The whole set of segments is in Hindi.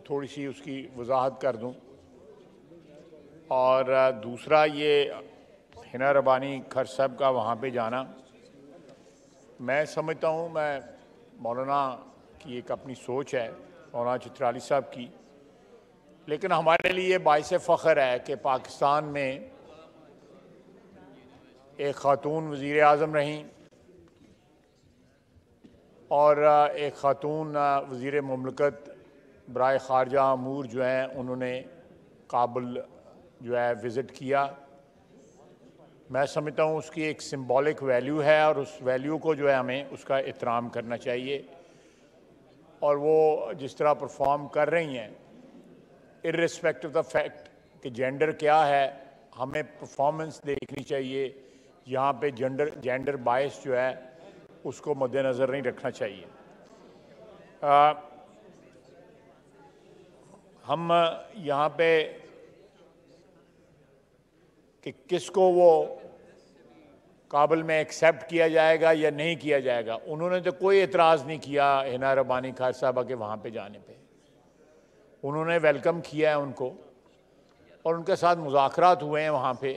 थोड़ी सी उसकी वजाहत कर दूं। और दूसरा ये हिना रबानी खर साहब का वहाँ पे जाना, मैं समझता हूँ, मैं मौलाना की एक अपनी सोच है, मौलाना चित्राली साहब की, लेकिन हमारे लिए बाइस फ़ख्र है कि पाकिस्तान में एक ख़ातून वज़ीर आज़म रहीं और एक ख़ातून वज़ीर मुमलकत बराए ख़ारजा अमूर जो हैं उन्होंने काबुल जो है विज़िट किया। मैं समझता हूँ उसकी एक सिंबॉलिक वैल्यू है और उस वैल्यू को जो है हमें उसका एहतराम करना चाहिए। और वो जिस तरह परफॉर्म कर रही हैं, इर्रिस्पेक्ट ऑफ द फैक्ट कि जेंडर क्या है, हमें परफॉर्मेंस देखनी चाहिए। यहाँ पे जेंडर बायस जो है उसको मद्देनज़र नहीं रखना चाहिए। हम यहाँ पे कि किसको वो काबुल में एक्सेप्ट किया जाएगा या नहीं किया जाएगा, उन्होंने तो कोई एतराज़ नहीं किया हिना रबानी खान साहबा के वहाँ पे जाने पे। उन्होंने वेलकम किया है उनको और उनके साथ मुज़ाकरात हुए हैं वहाँ पे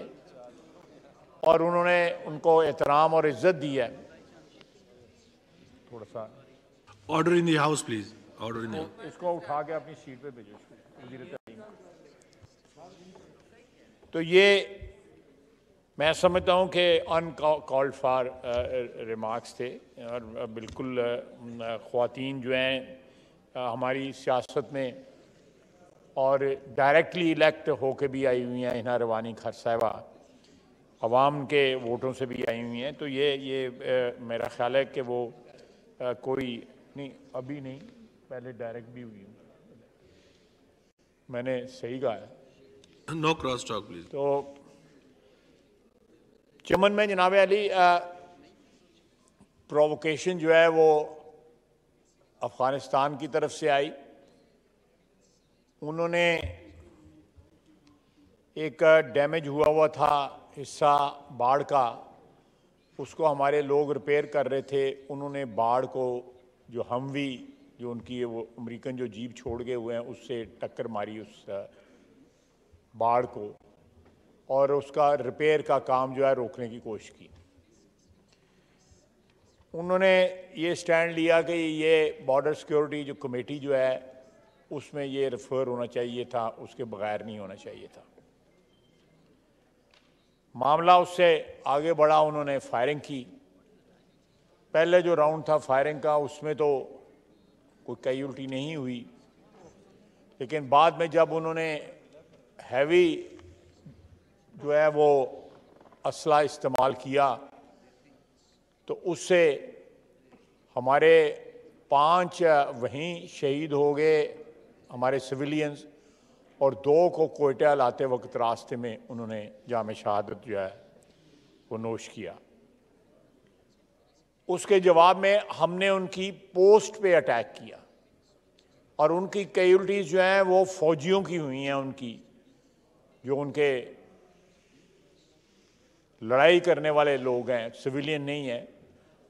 और उन्होंने उनको एहतराम और इज़्ज़त दी है। थोड़ा सा order in the house please, order in the house. इसको उठा के अपनी सीट पे भेजो वज़ीर तालीम को। तो ये मैं समझता हूँ कि अनकॉल्ड फॉर रिमार्क्स थे और बिल्कुल ख़वातीन जो हैं हमारी सियासत में और डायरेक्टली इलेक्ट होके भी आई हुई हैं, हिना रबानी खर साहिबा अवाम के वोटों से भी आई हुई हैं। तो ये मेरा ख्याल है कि वो कोई नहीं, अभी नहीं, पहले डायरेक्ट भी हुई हूँ, मैंने सही कहा है। No cross talk please. तो चमन में जनाब अली प्रोवोकेशन जो है वो अफ़गानिस्तान की तरफ से आई। उन्होंने एक डैमेज हुआ था हिस्सा बाढ़ का, उसको हमारे लोग रिपेयर कर रहे थे। उन्होंने बाढ़ को जो हमवी जो उनकी वो अमेरिकन जो जीप छोड़ गए हुए हैं उससे टक्कर मारी उस बाढ़ को और उसका रिपेयर का काम जो है रोकने की कोशिश की। उन्होंने ये स्टैंड लिया कि ये बॉर्डर सिक्योरिटी जो कमेटी जो है उसमें ये रेफर होना चाहिए था, उसके बगैर नहीं होना चाहिए था। मामला उससे आगे बढ़ा, उन्होंने फायरिंग की। पहले जो राउंड था फायरिंग का उसमें तो कोई कैजुअल्टी नहीं हुई, लेकिन बाद में जब उन्होंने हैवी जो है वो असला इस्तेमाल किया तो उससे हमारे 5 वहीं शहीद हो गए हमारे सिविलियंस और 2 को कोयटा लाते वक्त रास्ते में उन्होंने जाम शहादत जो है वो नोश किया। उसके जवाब में हमने उनकी पोस्ट पे अटैक किया और उनकी कैजुअल्टीज जो हैं वो फौजियों की हुई हैं, उनकी जो उनके लड़ाई करने वाले लोग हैं, सिविलियन नहीं है।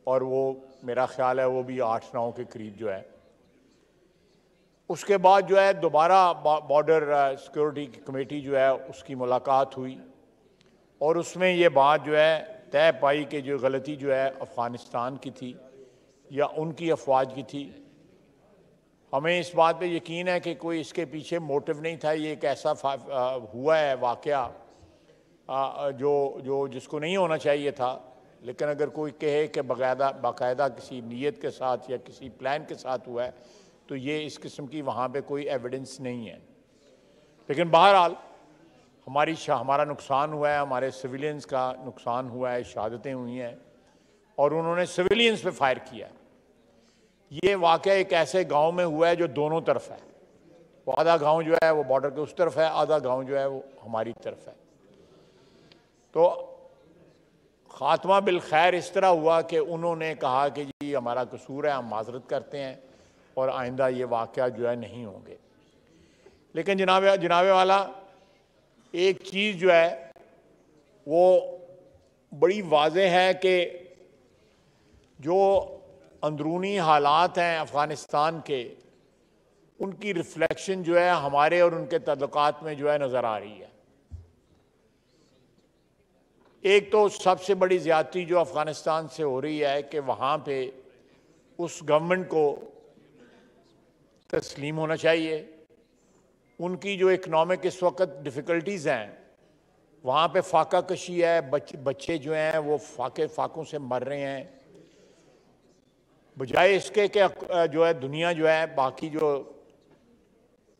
और वो मेरा ख्याल है वो भी 8-9 के करीब जो है। उसके बाद जो है दोबारा बॉर्डर सिक्योरिटी की कमेटी जो है उसकी मुलाकात हुई और उसमें ये बात जो है तय पाई कि जो गलती जो है अफ़गानिस्तान की थी या उनकी अफवाज की थी। हमें इस बात पे यकीन है कि कोई इसके पीछे मोटिव नहीं था। ये एक ऐसा हुआ है वाक़या जो जिसको नहीं होना चाहिए था। लेकिन अगर कोई कहे कि बाकायदा किसी नीयत के साथ या किसी प्लान के साथ हुआ है तो ये इस किस्म की वहाँ पे कोई एविडेंस नहीं है। लेकिन बहरहाल हमारा नुकसान हुआ है, हमारे सिविलियंस का नुकसान हुआ है, शहादतें हुई हैं और उन्होंने सिविलियंस पे फायर किया। ये वाक़या एक ऐसे गांव में हुआ है जो दोनों तरफ है। वो आधा गांव जो है वो बॉर्डर के उस तरफ है, आधा गांव जो है वो हमारी तरफ है। तो ख़ात्मा बिल खैर इस तरह हुआ कि उन्होंने कहा कि जी हमारा कसूर है, हम माजरत करते हैं और आइंदा ये वाक़या जो है नहीं होंगे। लेकिन जनाबे वाला एक चीज़ जो है वो बड़ी वाज़ेह है कि जो अंदरूनी हालात हैं अफ़गानिस्तान के, उनकी रिफ्लेक्शन जो है हमारे और उनके ताल्लुकात में जो है नज़र आ रही है। एक तो सबसे बड़ी ज़्यादती जो अफ़गानिस्तान से हो रही है कि वहाँ पे उस गवर्नमेंट को तस्लीम होना चाहिए। उनकी जो इकनॉमिक इस वक्त डिफ़िकल्टीज़ हैं, वहाँ पे फाका कशी है, बच्चे जो हैं वो फाकों से मर रहे हैं। बजाय इसके कि जो है दुनिया जो है बाकी जो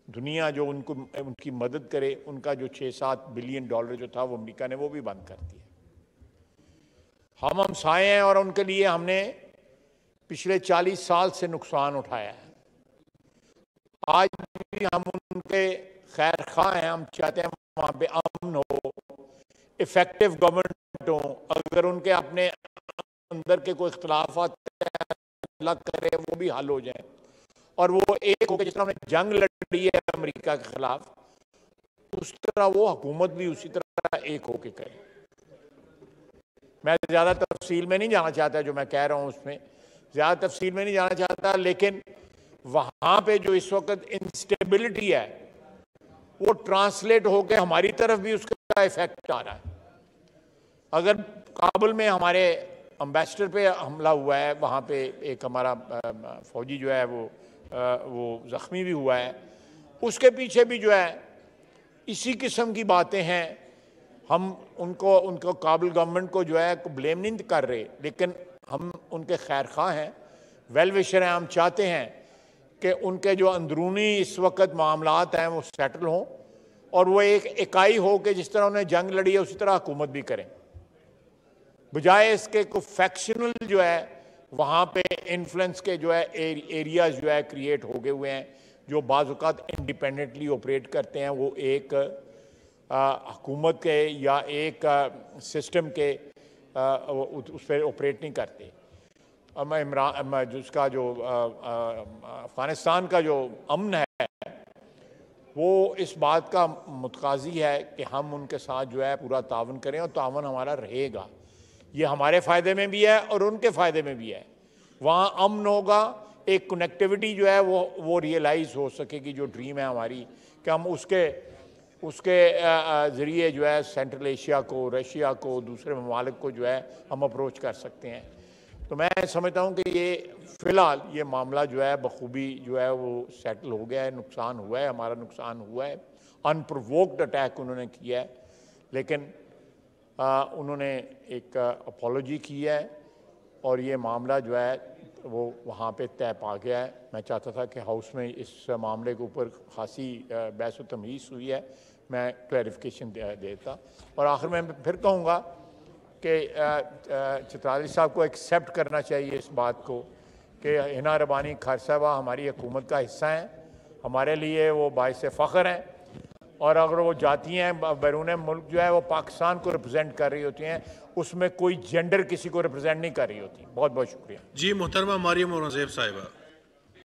दुनिया जो उनकी मदद करे, उनका जो 6-7 बिलियन डॉलर जो था वो अमेरिका ने वो भी बंद कर दिया। हम हमसाए हैं और उनके लिए हमने पिछले 40 साल से नुकसान उठाया है। आज भी हम उनके खैर खा हैं। हम चाहते हैं वहाँ पे अमन हो, इफेक्टिव गवर्नमेंट हो। अगर उनके अपने अंदर के कोई इख्तलाफात अलग करे वो भी हल हो जाए और वो एक होकर, जिस तरह उन्होंने जंग लड़ी है अमेरिका के खिलाफ, उस तरह वो हुकूमत भी उसी तरह एक होकर करे। मैं ज़्यादा तफसील में नहीं जाना चाहता, जो मैं कह रहा हूँ उसमें ज़्यादा तफसील में नहीं जाना चाहता, लेकिन वहाँ पे जो इस वक्त इंस्टेबिलिटी है वो ट्रांसलेट होकर हमारी तरफ भी उसका इफेक्ट आ रहा है। अगर काबुल में हमारे एम्बेसडर पे हमला हुआ है, वहाँ पे एक हमारा फौजी जो है वो ज़ख्मी भी हुआ है, उसके पीछे भी जो है इसी किस्म की बातें हैं। हम उनको काबुल गवर्नमेंट को जो है ब्लेम नहीं कर रहे, लेकिन हम उनके खैर खा हैं, वेल विशर हैं। हम चाहते हैं कि उनके जो अंदरूनी इस वक्त मामलात हैं वो सेटल हों और वो एक इकाई हो कि जिस तरह उन्हें जंग लड़ी है उसी तरह हुकूमत भी करें, बजाय इसके को फैक्शनल जो है वहाँ पे इन्फ्लुएंस के जो है एरियाज जो है क्रिएट हो गए हुए हैं, जो बाज़ औक़ात इंडिपेंडेंटली ऑपरेट करते हैं। वो एक हुकूमत के या एक सिस्टम के उस पर ऑपरेट नहीं करते। जिसका जो अफ़गानिस्तान का जो अमन है वो इस बात का मुतकाज़ी है कि हम उनके साथ जो है पूरा तावन करें और तावन हमारा रहेगा। ये हमारे फ़ायदे में भी है और उनके फ़ायदे में भी है। वहाँ अमन होगा, एक कनेक्टिविटी जो है वो रियलाइज़ हो सकेगी, जो ड्रीम है हमारी कि हम उसके ज़रिए जो है सेंट्रल एशिया को, रशिया को, दूसरे ममालिक को जो है हम अप्रोच कर सकते हैं। तो मैं समझता हूँ कि ये फ़िलहाल ये मामला जो है बखूबी जो है वो सेटल हो गया है। नुकसान हुआ है, हमारा नुकसान हुआ है, अनप्रोवोक्ड अटैक उन्होंने किया है, लेकिन उन्होंने एक अपॉलोजी की है और ये मामला जो है वो वहाँ पे तय पा गया है। मैं चाहता था कि हाउस में इस मामले के ऊपर खासी बहस व तमहीस हुई है, मैं क्लैरिफिकेशन देता। और आखिर में फिर कहूँगा कि चित्राली साहब को एक्सेप्ट करना चाहिए इस बात को कि हिना रबानी खारसावा हमारी हुकूमत का हिस्सा हैं, हमारे लिए वो बाइस फ़ख्र हैं। और अगर वो जाती हैं बैरून मुल्क जो है वो पाकिस्तान को रिप्रेजेंट कर रही होती हैं, उसमें कोई जेंडर किसी को रिप्रेजेंट नहीं कर रही होती। बहुत बहुत शुक्रिया। जी मोहतरमा मरियम औरंगज़ेब साहिबा।